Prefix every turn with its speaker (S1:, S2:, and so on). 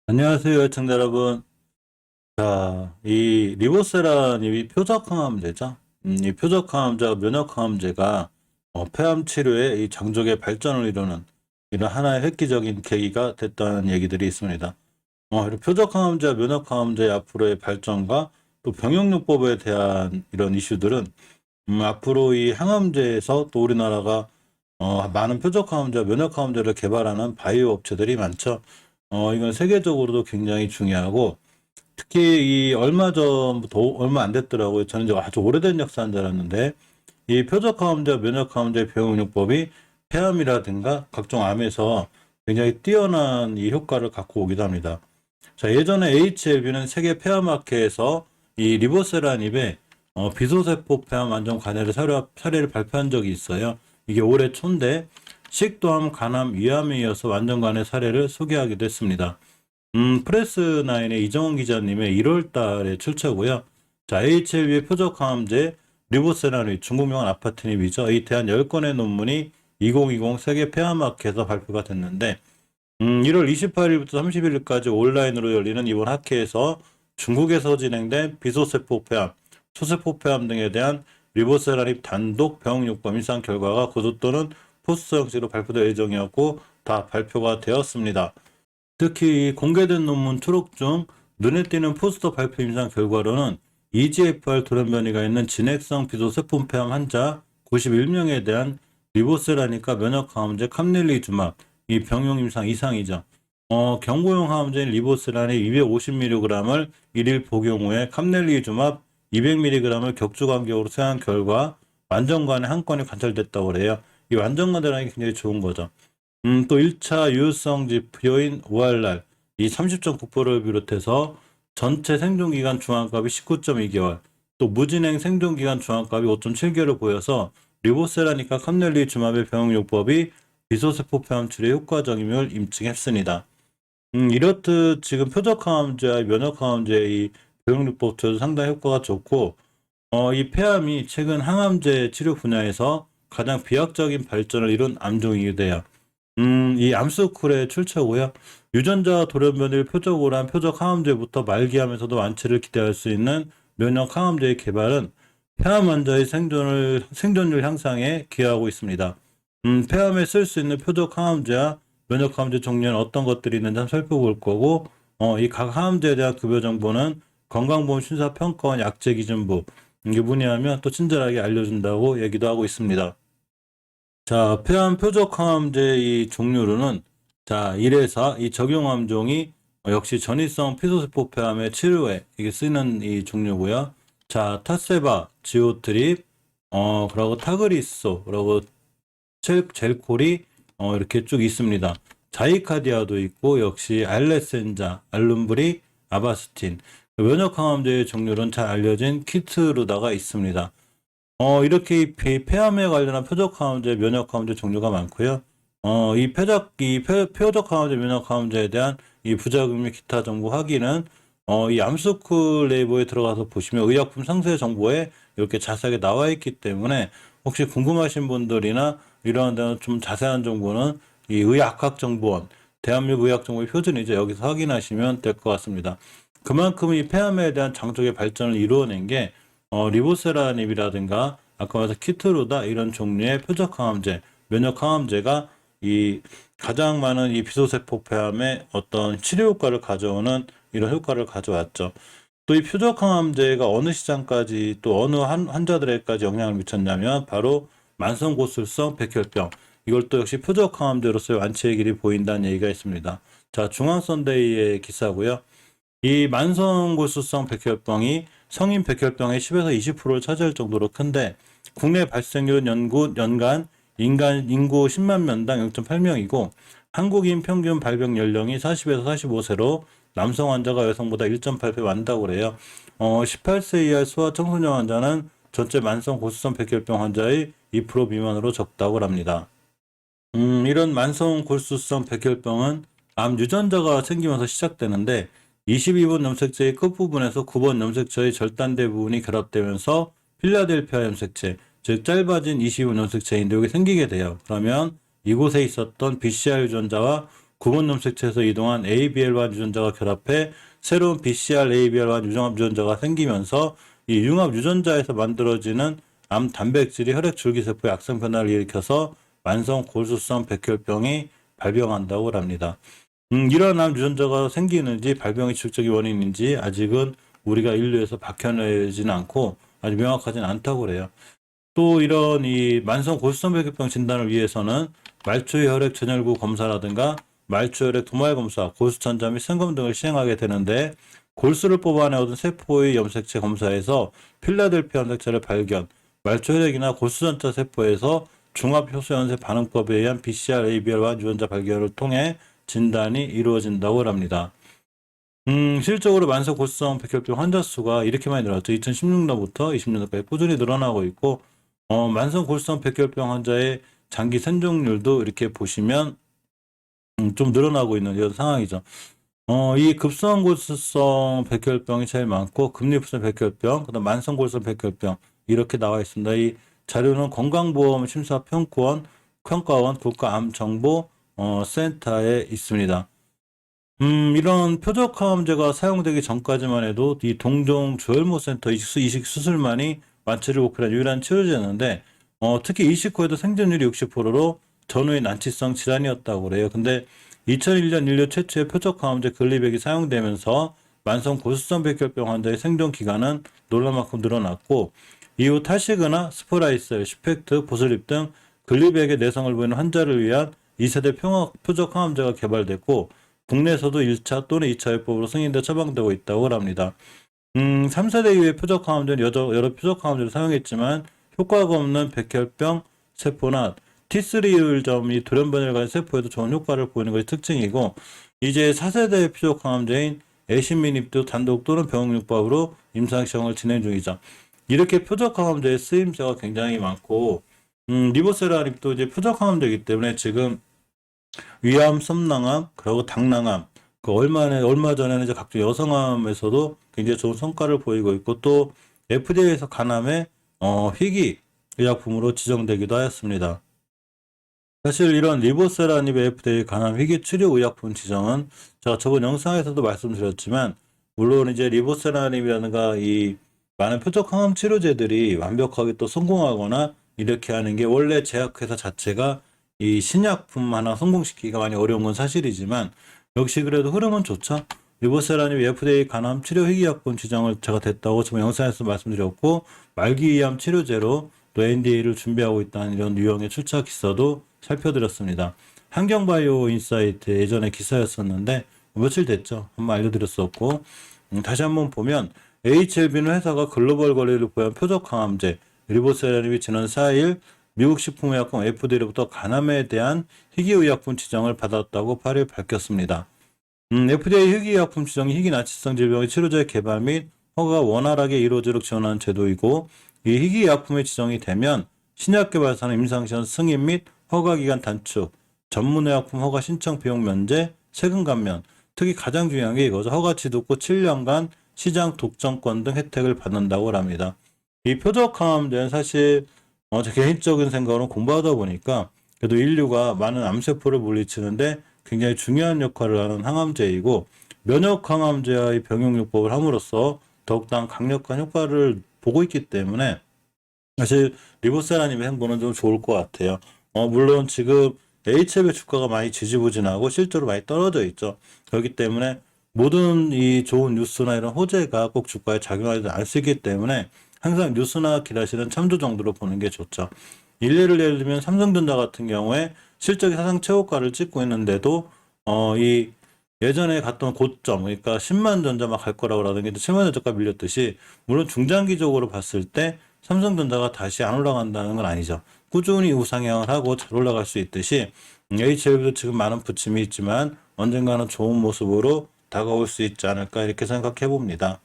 S1: 안녕하세요, 애청자 여러분. 자, 이 리보세라님이 표적항암제죠. 이 표적항암제와 면역항암제가 폐암 치료에 이 장족의 발전을 이루는 이런 하나의 획기적인 계기가 됐다는 얘기들이 있습니다. 이런 표적항암제와 면역항암제의 앞으로의 발전과 또 병용요법에 대한 이런 이슈들은 앞으로 이 항암제에서 또 우리나라가 많은 표적항암제와 면역항암제를 개발하는 바이오 업체들이 많죠. 이건 세계적으로도 굉장히 중요하고 특히 이 얼마 전부터 얼마 안 됐더라고요. 저는 이제 아주 오래된 역사인 줄 알았는데 이 표적항암제, 면역항암제 병용요법이 폐암이라든가 각종 암에서 굉장히 뛰어난 이 효과를 갖고 오기도 합니다. 자, 예전에 HLB는 세계 폐암학회에서 이 리보세라닙의 비소세포 폐암 완전 관해를 사례를 발표한 적이 있어요. 이게 올해 초인데 식도암, 간암, 위암에 이어서 완전 관해 사례를 소개하기도 했습니다. 프레스9의 이정원 기자님의 1월 달에 출처고요. 자, HLB의 표적항암제 리보세라닙 중국명은 아파트닙이죠. 이 대한 10건의 논문이 2020 세계 폐암학회에서 발표가 됐는데 1월 28일부터 31일까지 온라인으로 열리는 이번 학회에서 중국에서 진행된 비소세포 폐암, 초세포 폐암 등에 대한 리보세라닙 단독 병용요법 임상 결과가 고속도는 포스터 형식으로 발표될 예정이었고 다 발표가 되었습니다. 특히 공개된 논문 초록 중 눈에 띄는 포스터 발표 임상 결과로는 EGFR 돌연변이가 있는 진핵성 비소세포 폐암 환자 91명에 대한 리보세라닙과 면역항암제 캄넬리주맙 이 병용 임상 이상이죠. 경구용 항암제인 리보세라닙 250mg을 1일 복용 후에 캄넬리주맙 200mg을 격주 간격으로 투여한 결과 완전관에 한 건이 관찰됐다고 그래요. 이 완전관이라는 게 굉장히 좋은 거죠. 또 1차 유효성 지표인 ORR 이 30.9%를 비롯해서 전체 생존기간 중앙값이 19.2개월, 또 무진행 생존기간 중앙값이 5.7개월을 보여서 리보세라닙과 캄넬리주맙의 병용요법이 비소세포 폐암 치료에 효과적임을 입증했습니다. 이렇듯 지금 표적항암제와 면역항암제의 이 병용요법도 상당히 효과가 좋고 이 폐암이 최근 항암제 치료 분야에서 가장 비약적인 발전을 이룬 암종이기도 해요. 이 암스쿨의 출처고요. 유전자 돌연변이를 표적으로 한 표적 항암제부터 말기암에서도 완치를 기대할 수 있는 면역 항암제의 개발은 폐암 환자의 생존율 향상에 기여하고 있습니다. 폐암에 쓸 수 있는 표적 항암제와 면역 항암제 종류는 어떤 것들이 있는지 한번 살펴볼 거고, 이 각 항암제에 대한 급여 정보는 건강보험 심사평가원 약제기준부 이게 문의하면 또 친절하게 알려준다고 얘기도 하고 있습니다. 자, 폐암 표적 항암제 이 종류로는 자, 1에서 이 적용 함종이 역시 전이성 피소세포 폐암의 치료에 이게 쓰는 이 종류고요. 자, 타세바, 지오트립, 그리고 타그리소, 그리고 젤콜이 이렇게 쭉 있습니다. 자이카디아도 있고 역시 알레센자, 알룸브리, 아바스틴. 면역 항암제의 종류는 잘 알려진 키트루다가 있습니다. 이렇게 폐암에 관련한 표적항암제, 면역항암제 종류가 많고요. 표적항암제, 면역항암제에 대한 이 부작용 및 기타 정보 확인은 이 암스쿨 네이버에 들어가서 보시면 의약품 상세 정보에 이렇게 자세하게 나와 있기 때문에 혹시 궁금하신 분들이나 이런 데는 좀 자세한 정보는 이 의학학정보원, 대한민국 의학정보의 표준이죠. 여기서 확인하시면 될 것 같습니다. 그만큼 이 폐암에 대한 장족의 발전을 이루어낸 게 리보세라닙이라든가 아까 말한 키트루다 이런 종류의 표적항암제, 면역항암제가 이 가장 많은 이 비소세포 폐암의 어떤 치료 효과를 가져오는 이런 효과를 가져왔죠. 또 이 표적항암제가 어느 시장까지 또 어느 환자들에게까지 영향을 미쳤냐면 바로 만성고술성 백혈병 이걸 또 역시 표적항암제로서의 완치의 길이 보인다는 얘기가 있습니다. 자, 중앙선대위의 기사고요. 이 만성골수성 백혈병이 성인 백혈병의 10에서 20%를 차지할 정도로 큰데 국내 발생률은 연간 인구 10만 명당 0.8명이고 한국인 평균 발병 연령이 40에서 45세로 남성 환자가 여성보다 1.8배 많다고 그래요. 18세 이하 소아 청소년 환자는 전체 만성 고수성 백혈병 환자의 2% 미만으로 적다고 합니다. 이런 만성 골수성 백혈병은 암 유전자가 생기면서 시작되는데 22번 염색체의 끝부분에서 9번 염색체의 절단대 부분이 결합되면서 필라델피아 염색체, 즉 짧아진 22번 염색체인데 여기 생기게 돼요. 그러면 이곳에 있었던 BCR 유전자와 구분 염색체에서 이동한 ABL1 유전자가 결합해 새로운 BCR-ABL1 유정합 유전자가 생기면서 이 융합 유전자에서 만들어지는 암 단백질이 혈액 줄기세포의 악성 변화를 일으켜서 만성 골수성 백혈병이 발병한다고 합니다. 이러한 암 유전자가 생기는지 발병의 직접적인 원인인지 아직은 우리가 인류에서 밝혀내지는 않고 아주 명확하지는 않다고 그래요. 또 이런 이 만성 골수성 백혈병 진단을 위해서는 말초 혈액 전혈구 검사라든가 말초 혈액 도말 검사, 골수천자 및 생검 등을 시행하게 되는데 골수를 뽑아내 얻은 세포의 염색체 검사에서 필라델피아 염색체를 발견, 말초 혈액이나 골수전자 세포에서 중합 효소 연쇄 반응법에 의한 BCR-ABL1 유전자 발견을 통해 진단이 이루어진다고 합니다. 실적으로 만성 골수성 백혈병 환자 수가 이렇게 많이 늘었죠. 2016년부터 20년도까지 꾸준히 늘어나고 있고, 만성 골수성 백혈병 환자의 장기 생존율도 이렇게 보시면 좀 늘어나고 있는 이런 상황이죠. 이 급성 골수성 백혈병이 제일 많고 급리급성 백혈병, 그다음 만성 골수성 백혈병 이렇게 나와 있습니다. 이 자료는 건강보험 심사평가원 국가암정보 센터에 있습니다. 이런 표적항암제가 사용되기 전까지만 해도 이 동종 조혈모 센터 이식 수술만이 완치를 목표로 유일한 치료제였는데 특히 이식 후에도 생존율이 60%로 전후의 난치성 질환이었다고 그래요. 근데 2001년 인류 최초의 표적항암제 글리백이 사용되면서 만성 골수성 백혈병 환자의 생존 기간은 놀랄만큼 늘어났고 이후 타시그나 스포라이셀, 시펙트, 보슬립 등 글리백의 내성을 보이는 환자를 위한 2세대 표적항암제가 개발됐고 국내에서도 1차 또는 2차 요법으로 승인돼 처방되고 있다고 합니다. 3세대 이후의 표적항암제는 여러 표적항암제를 사용했지만 효과가 없는 백혈병 세포나 T3율점이 돌연변이를 가진 세포에도 좋은 효과를 보이는 것이 특징이고 이제 4세대 표적항암제인 에시민입도 단독 또는 병용요법으로 임상시험을 진행 중이죠. 이렇게 표적항암제의 쓰임새가 굉장히 많고 리보세라닙도 이제 표적항암제이기 때문에 지금 위암, 섬낭암, 그리고 당낭암 얼마 전에는 이제 각종 여성암에서도 굉장히 좋은 성과를 보이고 있고 또 FDA에서 간암의 희귀 의약품으로 지정되기도 하였습니다. 사실 이런 리보세라닙의 FDA 간암 희귀 치료 의약품 지정은 제가 저번 영상에서도 말씀드렸지만 물론 이제 리보세라닙이라든가 이 많은 표적 항암 치료제들이 완벽하게 또 성공하거나 이렇게 하는 게 원래 제약회사 자체가 이 신약품 하나 성공시키기가 많이 어려운 건 사실이지만 역시 그래도 흐름은 좋죠. 리보세라닙 FDA 간암 치료 희귀약품 지정을 제가 됐다고 저번 영상에서 말씀드렸고 말기암 치료제로 또 NDA를 준비하고 있다는 이런 유형의 출처 기사도 살펴드렸습니다. 환경바이오 인사이트 예전에 기사였었는데 며칠 됐죠. 한번 알려드렸었고 다시 한번 보면 HLB는 회사가 글로벌 관리를 보유한 표적항암제 리보세라닙이 지난 4일 미국 식품의약품 FDA로부터 간암에 대한 희귀의약품 지정을 받았다고 8일 밝혔습니다. FDA 희귀의약품 지정이 희귀난치성 질병의 치료제 개발 및 허가가 원활하게 이루어지도록 지원하는 제도이고 이 희귀의약품의 지정이 되면 신약개발사는 임상시험 승인 및 허가기간 단축, 전문의약품 허가 신청 비용 면제, 세금 감면, 특히 가장 중요한 게 이거죠. 허가 취득 후 7년간 시장 독점권 등 혜택을 받는다고 합니다. 이 표적항암제는 사실 제 개인적인 생각으로 공부하다 보니까 그래도 인류가 많은 암세포를 물리치는데 굉장히 중요한 역할을 하는 항암제이고 면역항암제의 병용요법을 함으로써 더욱더 강력한 효과를 보고 있기 때문에 사실 리보세라님의 행보는 좀 좋을 것 같아요. 물론 지금 HLB 주가가 많이 지지부진하고 실제로 많이 떨어져 있죠. 그렇기 때문에 모든 이 좋은 뉴스나 이런 호재가 꼭 주가에 작용하지 않을 수 있기 때문에 항상 뉴스나 기라시는 참조 정도로 보는 게 좋죠. 예를 들면 삼성전자 같은 경우에 실적이 사상 최고가를 찍고 있는데도 이 예전에 갔던 고점 그러니까 10만 전자만 갈 거라고 하던데 7만 전자가 밀렸듯이 물론 중장기적으로 봤을 때 삼성전자가 다시 안 올라간다는 건 아니죠. 꾸준히 우상향을 하고 잘 올라갈 수 있듯이 HLB도 지금 많은 부침이 있지만 언젠가는 좋은 모습으로 다가올 수 있지 않을까 이렇게 생각해 봅니다.